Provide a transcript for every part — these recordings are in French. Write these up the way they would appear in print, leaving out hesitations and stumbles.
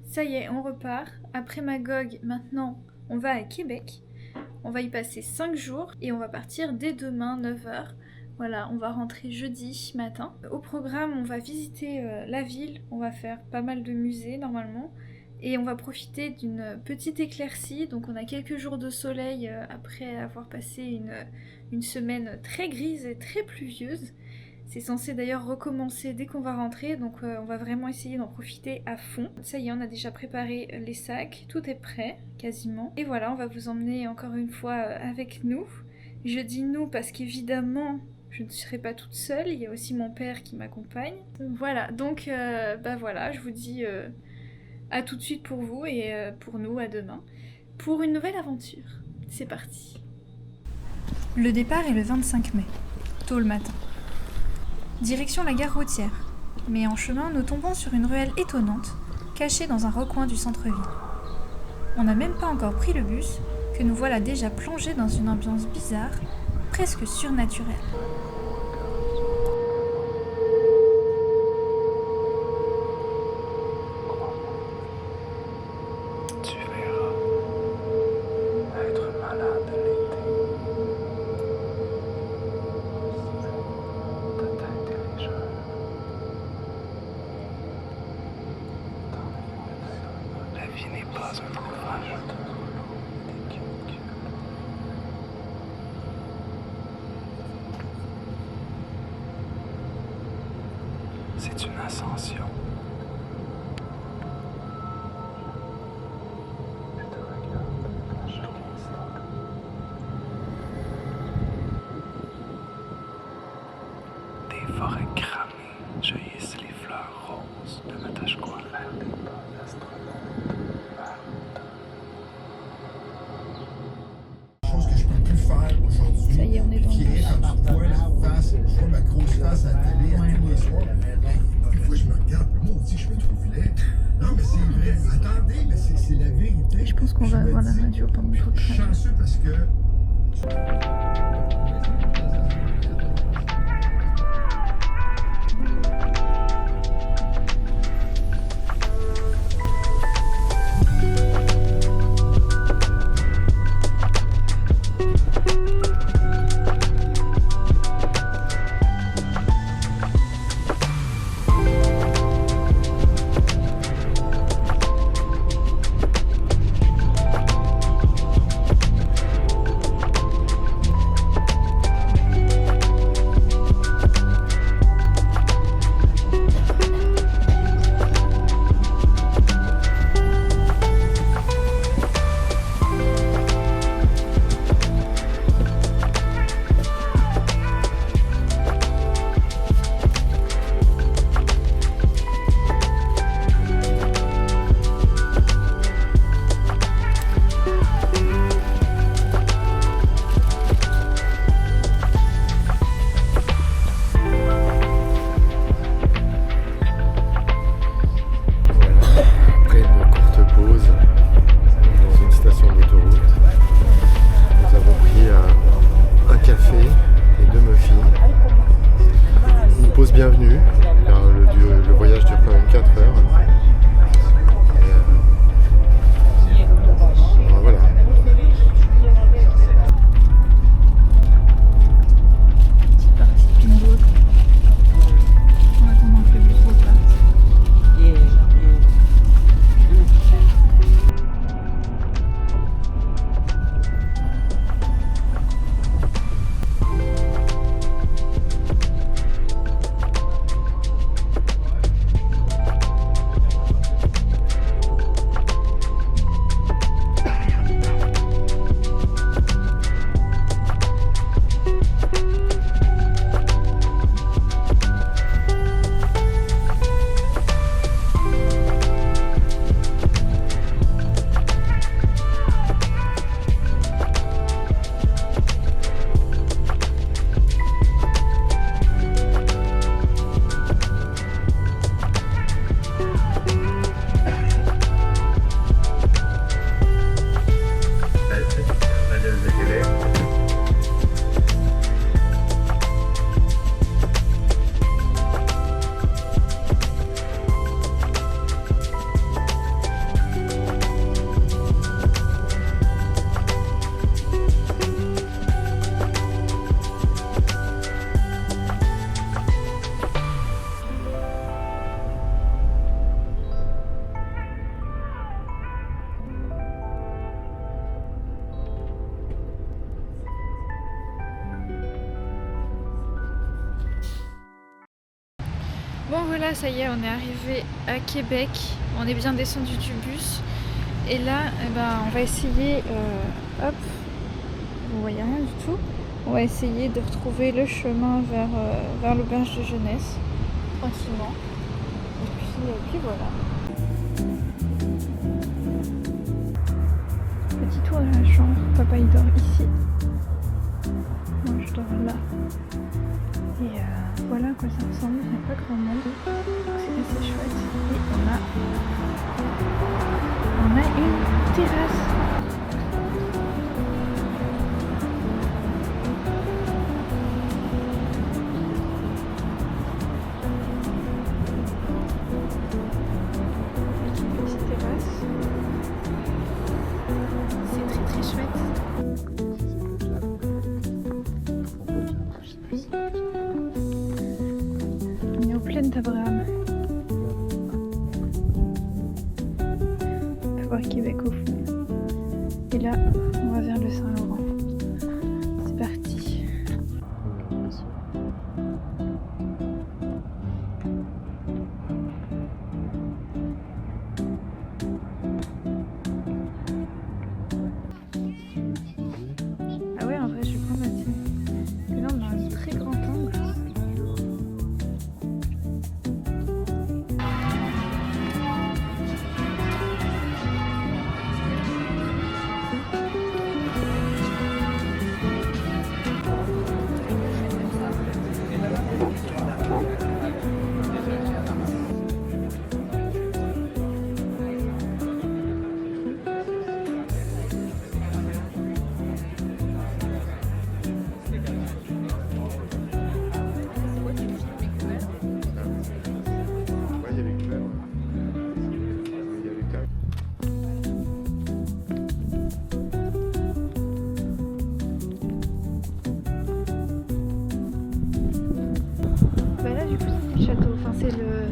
Ça y est, on repart. Après Magog, maintenant, on va à Québec. On va y passer 5 jours et on va partir dès demain, 9h. Voilà, on va rentrer jeudi matin. Au programme, on va visiter la ville, on va faire pas mal de musées normalement. Et on va profiter d'une petite éclaircie, donc on a quelques jours de soleil après avoir passé une semaine très grise et très pluvieuse. C'est censé d'ailleurs recommencer dès qu'on va rentrer, donc on va vraiment essayer d'en profiter à fond. Ça y est, on a déjà préparé les sacs, tout est prêt, quasiment. Et voilà, on va vous emmener encore une fois avec nous. Je dis nous parce qu'évidemment, je ne serai pas toute seule, il y a aussi mon père qui m'accompagne. Voilà, donc bah voilà, je vous dis à tout de suite pour vous et pour nous à demain. Pour une nouvelle aventure, c'est parti. Le départ est le 25 mai, tôt le matin. Direction la gare routière, mais en chemin, nous tombons sur une ruelle étonnante, cachée dans un recoin du centre-ville. On n'a même pas encore pris le bus, que nous voilà déjà plongés dans une ambiance bizarre, presque surnaturelle. Tu verras être malade l'été. Ta tête est légère. La vie n'est pas un ouvrage. C'est une ascension. Je te regarde à chaque instant. Des forêts cramées jaillissent les fleurs roses de Matashquan. Vers des pas d'astronautes vers Chose que je peux plus faire aujourd'hui. Ça y est, on est dans Qui le est bus. quand tu vois la face, je vois ma grosse face à la télé à tous les soirs. Des fois, je me regarde, oh voilà, ça y est, on est arrivé à Québec. On est bien descendu du bus. Et là, eh ben, on va essayer... hop, vous voyez rien du tout. On va essayer de retrouver le chemin vers l'auberge de jeunesse. Tranquillement. Et puis voilà. Petit tour de la chambre. Papa il dort ici. Moi je dors là. Et voilà à quoi ça ressemble. Il n'y a pas grand monde. C'est assez chouette. Et on a une terrasse. D'Abraham. On peut voir Québec au fond. Et là, on va vers le Saint-Laurent. C'est parti. Ah ouais, en vrai, je vais prendre ma télé. Là, on a un très grand angle.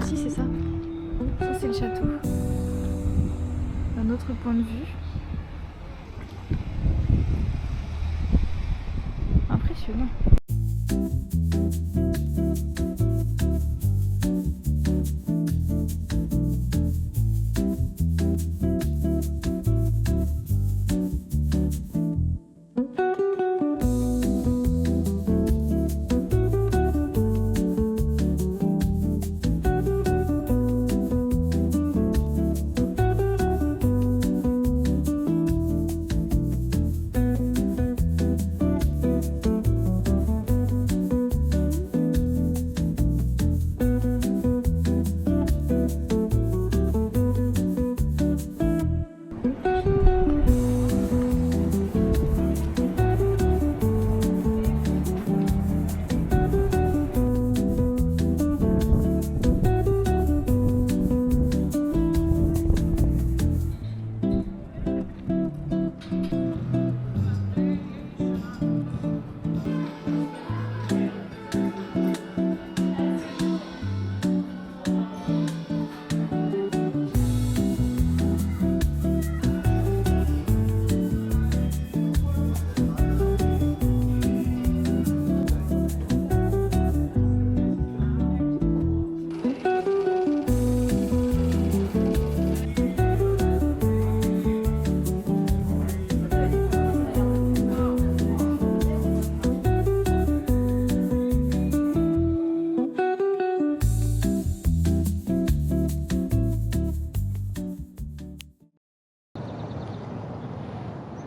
Si c'est ça. Ça c'est le château. Un autre point de vue. Impressionnant.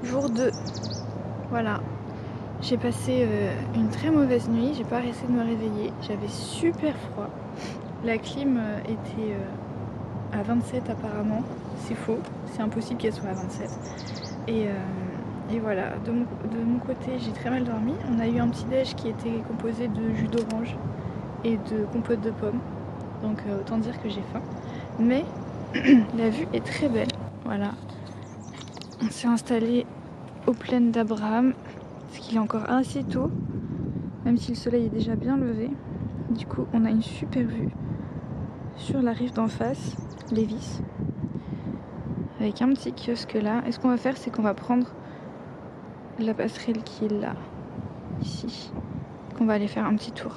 Jour 2. Voilà. J'ai passé une très mauvaise nuit, j'ai pas arrêté de me réveiller, j'avais super froid. La clim était à 27 apparemment, c'est faux, c'est impossible qu'elle soit à 27. Et voilà, de mon côté j'ai très mal dormi. On a eu un petit déj qui était composé de jus d'orange et de compote de pommes, donc autant dire que j'ai faim. Mais la vue est très belle, voilà. On s'est installé aux plaines d'Abraham, parce qu'il est encore assez tôt, même si le soleil est déjà bien levé. Du coup, on a une super vue sur la rive d'en face, Lévis, avec un petit kiosque là. Et ce qu'on va faire, c'est qu'on va prendre la passerelle qui est là, ici, qu'on va aller faire un petit tour.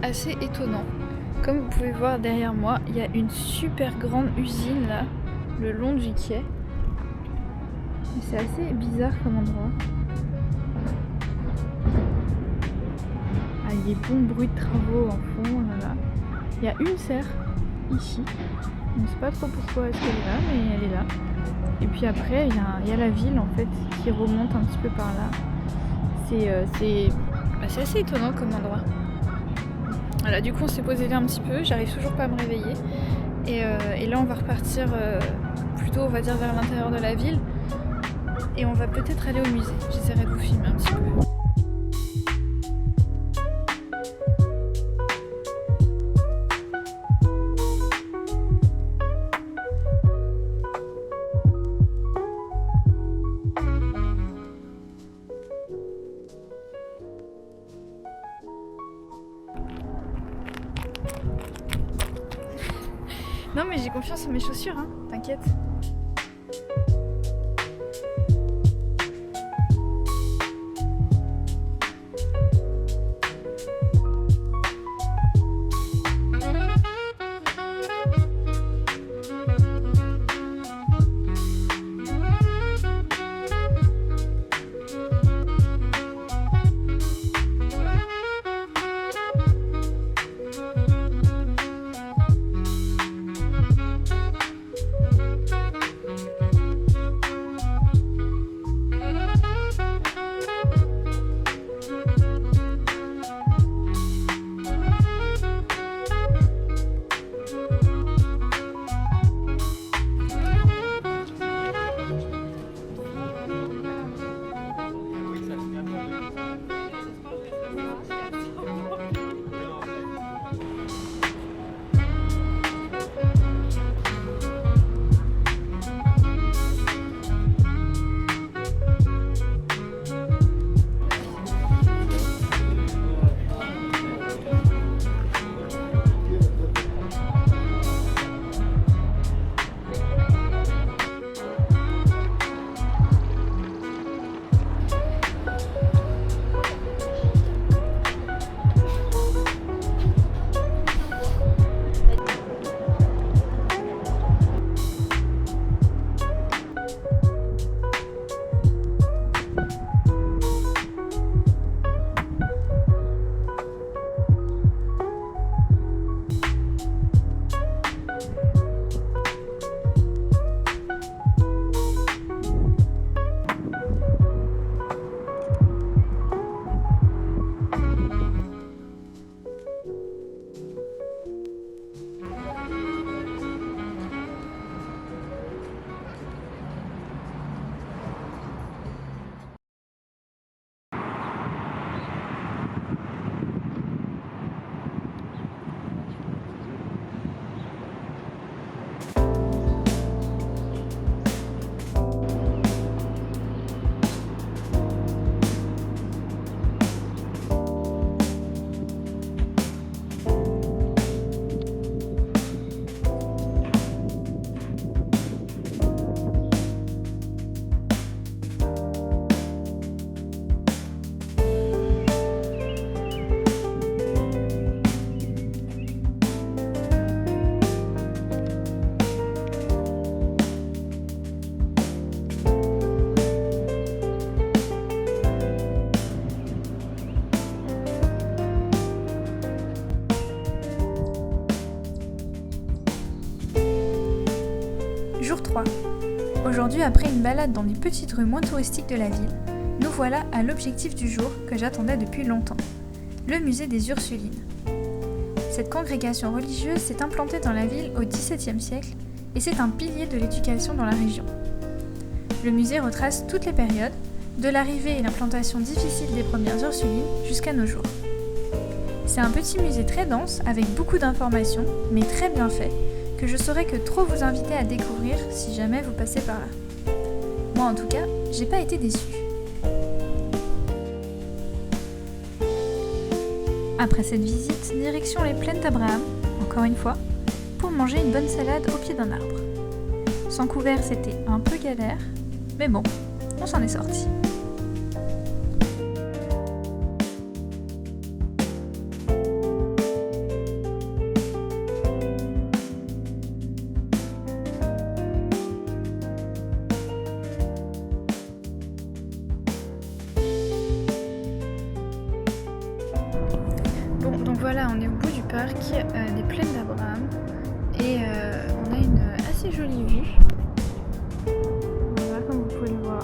assez étonnant. Comme vous pouvez voir derrière moi, il y a une super grande usine là, le long du quai. C'est assez bizarre comme endroit. Ah, il y a des bons bruits de travaux en fond, là. Il y a une serre ici. On ne sait pas trop pourquoi est-ce qu'elle est là, mais elle est là. Et puis après, il y a la ville en fait qui remonte un petit peu par là. C'est assez étonnant comme endroit. Voilà, du coup on s'est posé là un petit peu, j'arrive toujours pas à me réveiller. Et là on va repartir plutôt on va dire vers l'intérieur de la ville. Et on va peut-être aller au musée. J'essaierai de vous filmer un petit peu. Non mais j'ai confiance en mes chaussures, hein, t'inquiète. Jour 3. Aujourd'hui, après une balade dans les petites rues moins touristiques de la ville, nous voilà à l'objectif du jour que j'attendais depuis longtemps, le musée des Ursulines. Cette congrégation religieuse s'est implantée dans la ville au XVIIe siècle et c'est un pilier de l'éducation dans la région. Le musée retrace toutes les périodes, de l'arrivée et l'implantation difficile des premières Ursulines jusqu'à nos jours. C'est un petit musée très dense avec beaucoup d'informations, mais très bien fait, que je saurais que trop vous inviter à découvrir si jamais vous passez par là. Moi en tout cas, j'ai pas été déçue. Après cette visite, direction les plaines d'Abraham, encore une fois, pour manger une bonne salade au pied d'un arbre. Sans couvert, c'était un peu galère, mais bon, on s'en est sorti. des plaines d'Abraham et on a une assez jolie vue. Voilà, comme vous pouvez le voir.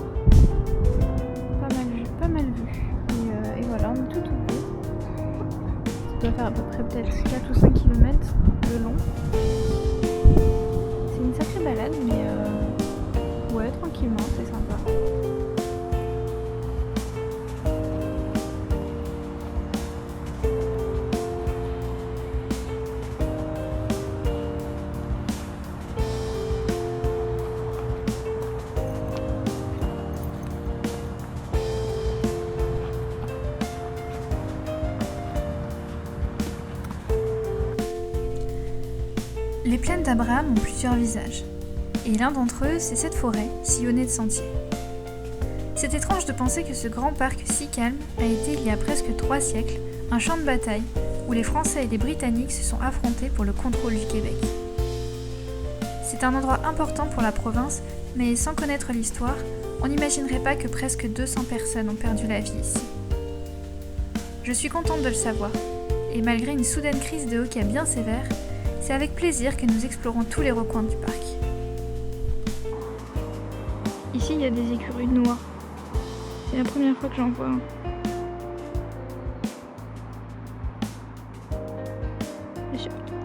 Pas mal vu. Et voilà, on est tout au bout. Ça doit faire à peu près peut-être 4 ou 5 km de long. C'est une sacrée balade, mais ouais, tranquillement, c'est sympa. Les plaines d'Abraham ont plusieurs visages, et l'un d'entre eux, c'est cette forêt, sillonnée de sentiers. C'est étrange de penser que ce grand parc si calme a été, il y a presque 3 siècles, un champ de bataille où les Français et les Britanniques se sont affrontés pour le contrôle du Québec. C'est un endroit important pour la province, mais sans connaître l'histoire, on n'imaginerait pas que presque 200 personnes ont perdu la vie ici. Je suis contente de le savoir, et malgré une soudaine crise de hoquet bien sévère, c'est avec plaisir que nous explorons tous les recoins du parc. Ici, il y a des écureuils noirs. C'est la première fois que j'en vois un.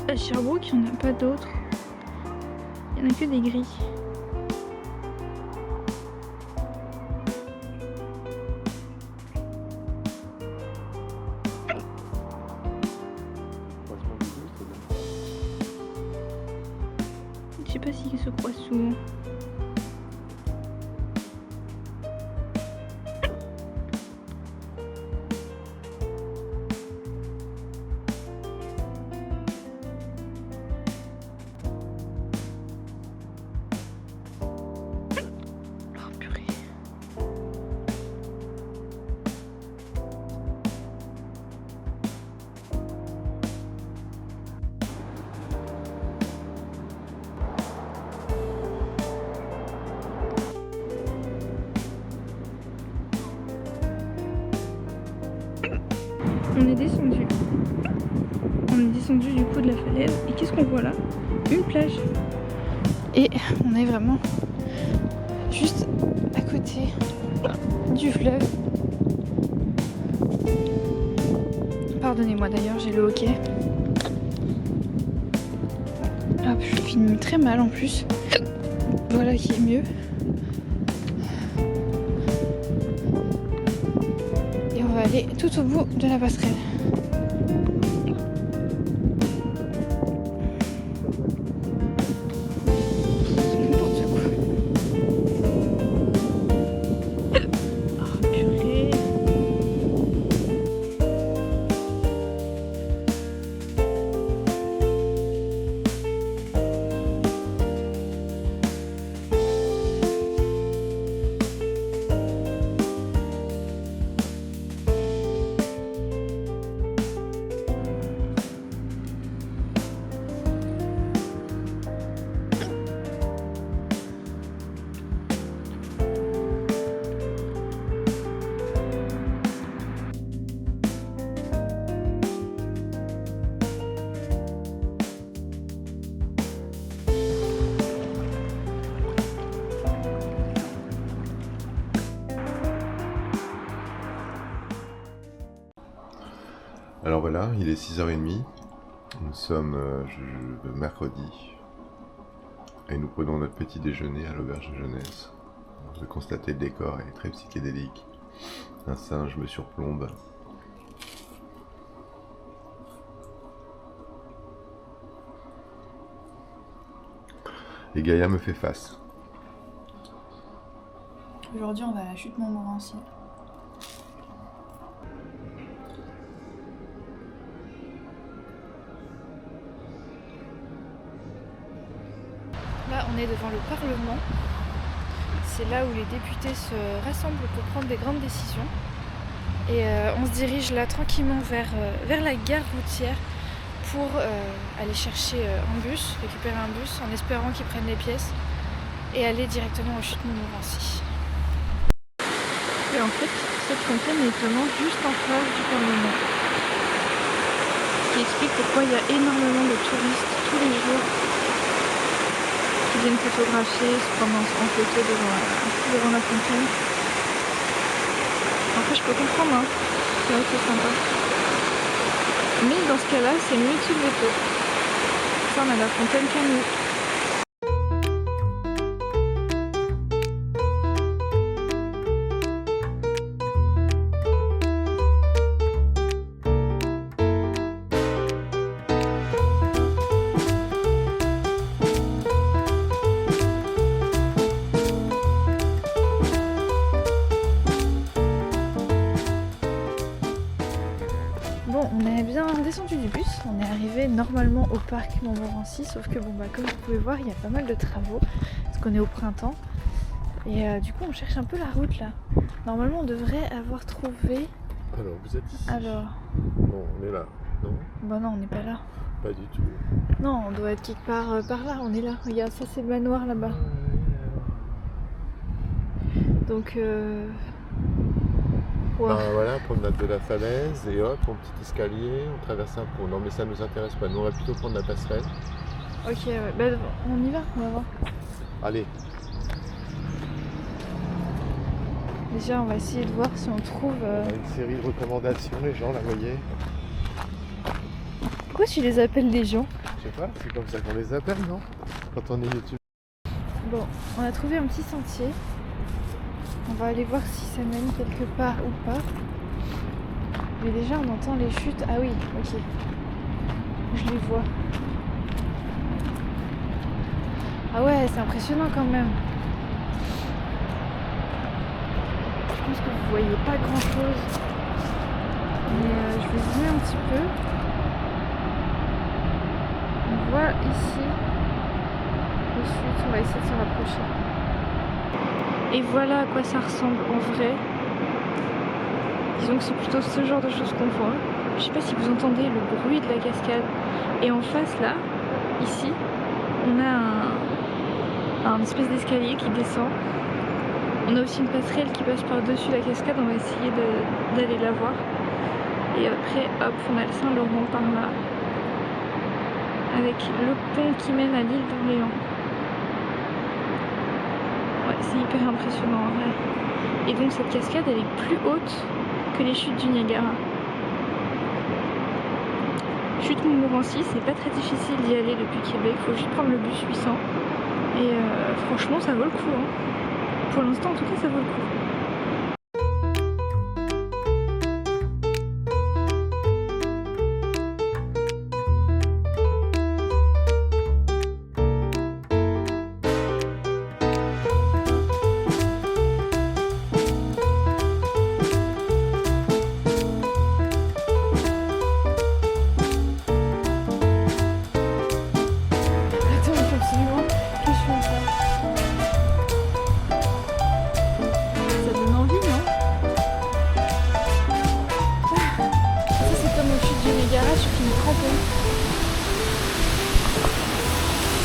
À Sherbrooke, il n'y en a pas d'autres. Il n'y en a que des gris. Je sais pas s'ils se croisent souvent. Oh purée. On est descendu. Du coup de la falaise. Et qu'est-ce qu'on voit là? Une plage. Et on est vraiment juste à côté du fleuve. Pardonnez-moi d'ailleurs, j'ai le hoquet. Hop, je filme très mal en plus. Voilà qui est mieux. Et on va aller tout au bout de la passerelle. Alors voilà, il est 6h30, nous sommes mercredi et nous prenons notre petit déjeuner à l'auberge de jeunesse. Vous constatez le décor est très psychédélique, un singe me surplombe. Et Gaïa me fait face. Aujourd'hui on va à la chute Montmorency. Là, on est devant le Parlement. C'est là où les députés se rassemblent pour prendre des grandes décisions. Et on se dirige là tranquillement vers la gare routière pour aller chercher un bus, récupérer un bus en espérant qu'ils prennent les pièces et aller directement aux chutes Montmorency. Et en fait, cette fontaine est vraiment juste en face du Parlement. Ce qui qui explique pourquoi il y a énormément de touristes tous les jours qui viennent photographier, se prendre en photo devant la fontaine. Après je peux comprendre, hein. C'est vrai que c'est sympa. Mais dans ce cas-là, c'est Mutsu Veto. Ça, on a la fontaine Camille. Bon, on est bien descendu du bus, on est arrivé normalement au parc Montmorency, sauf que bon bah comme vous pouvez voir, il y a pas mal de travaux, parce qu'on est au printemps. Et du coup on cherche un peu la route là. Normalement on devrait avoir trouvé... Alors, vous êtes ici. Alors... Bon, on est là, non? Bah non, on n'est pas là. Pas du tout. Non, on doit être quelque part par là, on est là. Regarde, ça c'est le manoir là-bas. Donc wow. Ben voilà, promenade de la falaise, et hop, un petit escalier, on traverse un pont. Non mais ça nous intéresse pas, nous on va plutôt prendre la passerelle. Ok, ouais. Bah, on y va, on va voir. Allez. Déjà on va essayer de voir si on trouve... On a une série de recommandations, les gens, là, voyez. Pourquoi tu les appelles des gens? Je sais pas, c'est comme ça qu'on les appelle, non? Quand on est YouTube. Bon, on a trouvé un petit sentier. On va aller voir si ça mène quelque part ou pas. Mais déjà on entend les chutes. Ah oui, ok. Je les vois. Ah ouais, c'est impressionnant quand même. Je pense que vous voyez pas grand chose. Mais je vais zoomer un petit peu. On voit ici les chutes. On va essayer de se rapprocher. Et voilà à quoi ça ressemble en vrai. Disons que c'est plutôt ce genre de choses qu'on voit. Je sais pas si vous entendez le bruit de la cascade. Et en face là, ici, on a un espèce d'escalier qui descend. On a aussi une passerelle qui passe par-dessus la cascade. On va essayer d'aller la voir. Et après, hop, on a le Saint-Laurent par là. Avec le pont qui mène à l'île d'Orléans. Ouais, c'est hyper impressionnant en vrai. Et donc cette cascade elle est plus haute que les chutes du Niagara. Chute Montmorency, c'est pas très difficile d'y aller depuis Québec, faut juste prendre le bus 800. Et franchement ça vaut le coup. Hein. Pour l'instant en tout cas ça vaut le coup.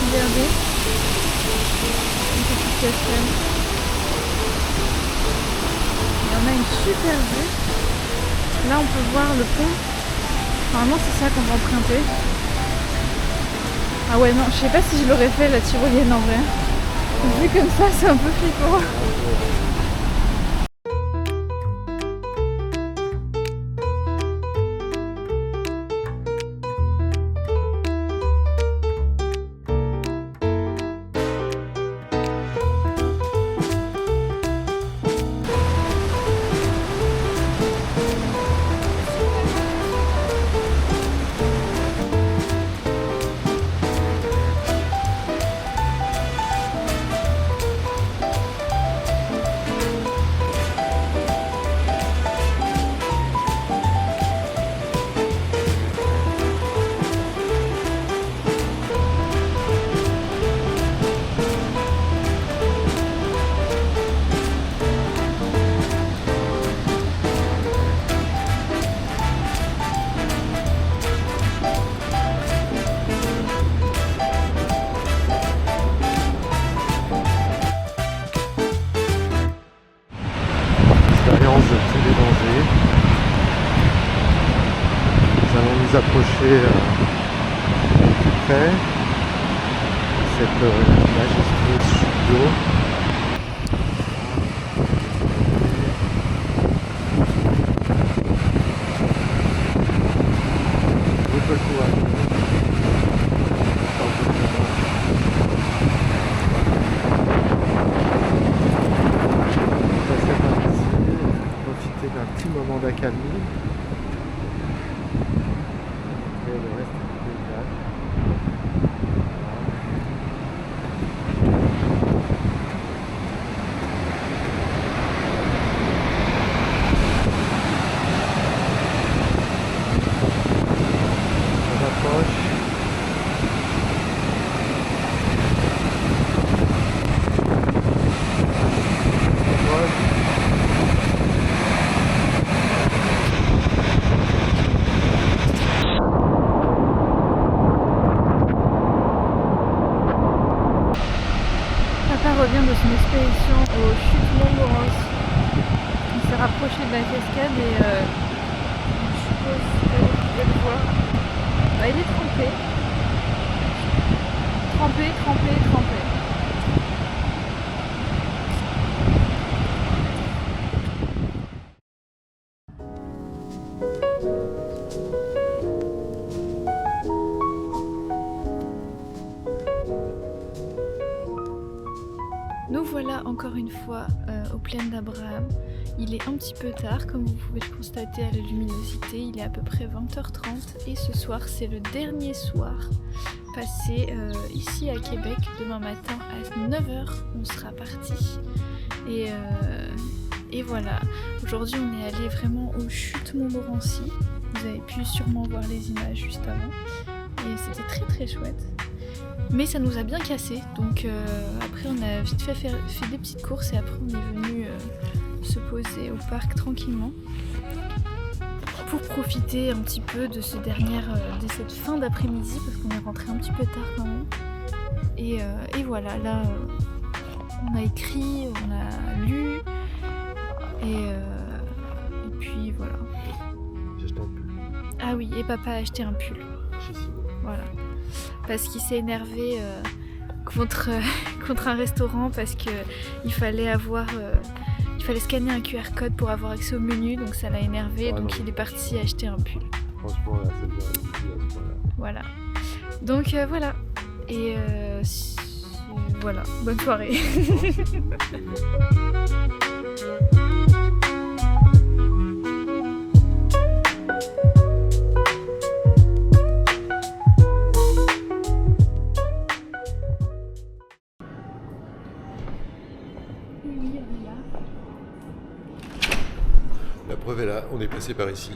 Regardez, une petite cascade. Et on a une super vue. Là on peut voir le pont. Normalement c'est ça qu'on va emprunter. Ah ouais non, je sais pas si je l'aurais fait la tyrolienne en vrai. Vu comme ça c'est un peu flippant. vous approcher tout près cette majestueuse chute d'eau. Profiter d'un petit moment d'accalmie. Et le reste du paysage. On approche. Papa revient de son expédition aux chutes Montmorency. Il s'est rapproché de la cascade et je suppose que vous pouvez le voir. Bah, il est trempé. Trempé, trempé, trempé. Nous voilà encore une fois aux plaines d'Abraham. Il est un petit peu tard, comme vous pouvez le constater à la luminosité, il est à peu près 20h30 et ce soir c'est le dernier soir passé ici à Québec. Demain matin à 9h on sera parti et voilà, aujourd'hui on est allé vraiment aux chutes Montmorency. Vous avez pu sûrement voir les images juste avant et c'était très très chouette. Mais ça nous a bien cassé, donc après on a vite fait des petites courses et après on est venu se poser au parc tranquillement pour profiter un petit peu de cette fin d'après-midi parce qu'on est rentré un petit peu tard quand même. Et voilà, là on a écrit, on a lu et puis voilà. J'ai acheté un pull. Ah oui, et papa a acheté un pull. Chez Simon. Voilà. Parce qu'il s'est énervé contre un restaurant parce qu'il fallait scanner un QR code pour avoir accès au menu, donc ça l'a énervé, Ah, donc non. il est parti acheter un pull. Franchement, là, c'est bien réussi à ce point-là. Voilà. Donc voilà. Et voilà. Bonne soirée. La preuve est là, on est passé par ici.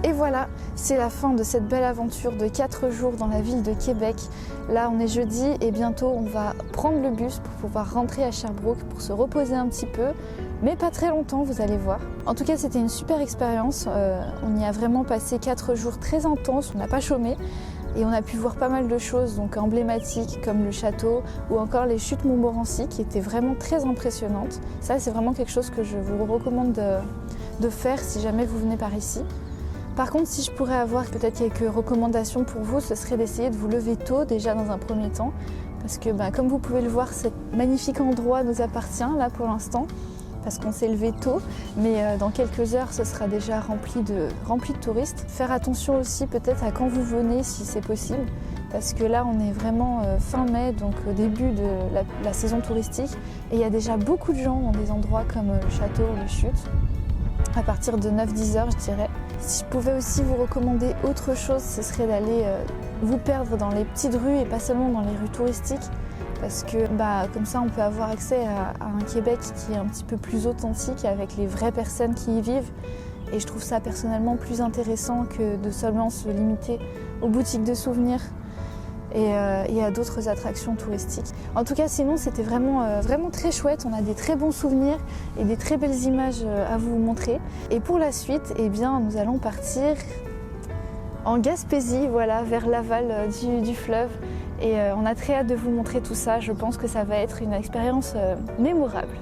Et voilà, c'est la fin de cette belle aventure de 4 jours dans la ville de Québec. Là, on est jeudi et bientôt on va prendre le bus pour pouvoir rentrer à Sherbrooke pour se reposer un petit peu, mais pas très longtemps, vous allez voir. En tout cas, c'était une super expérience. On y a vraiment passé 4 jours très intenses, on n'a pas chômé. Et on a pu voir pas mal de choses donc emblématiques comme le château ou encore les chutes Montmorency qui étaient vraiment très impressionnantes. Ça, c'est vraiment quelque chose que je vous recommande de faire si jamais vous venez par ici. Par contre, si je pourrais avoir peut-être quelques recommandations pour vous, ce serait d'essayer de vous lever tôt déjà dans un premier temps. Parce que comme vous pouvez le voir, ce magnifique endroit nous appartient là pour l'instant. parce qu'on s'est levé tôt, mais dans quelques heures ce sera déjà rempli de touristes. Faire attention aussi peut-être à quand vous venez si c'est possible, parce que là on est vraiment fin mai, donc au début de la saison touristique, et il y a déjà beaucoup de gens dans des endroits comme le château ou les chutes, à partir de 9-10 heures je dirais. Si je pouvais aussi vous recommander autre chose, ce serait d'aller vous perdre dans les petites rues et pas seulement dans les rues touristiques, parce que comme ça on peut avoir accès à un Québec qui est un petit peu plus authentique avec les vraies personnes qui y vivent, et je trouve ça personnellement plus intéressant que de seulement se limiter aux boutiques de souvenirs et à d'autres attractions touristiques. En tout cas sinon c'était vraiment très chouette, on a des très bons souvenirs et des très belles images à vous montrer. Et pour la suite, nous allons partir en Gaspésie, voilà, vers l'aval du fleuve. Et on a très hâte de vous montrer tout ça, je pense que ça va être une expérience mémorable.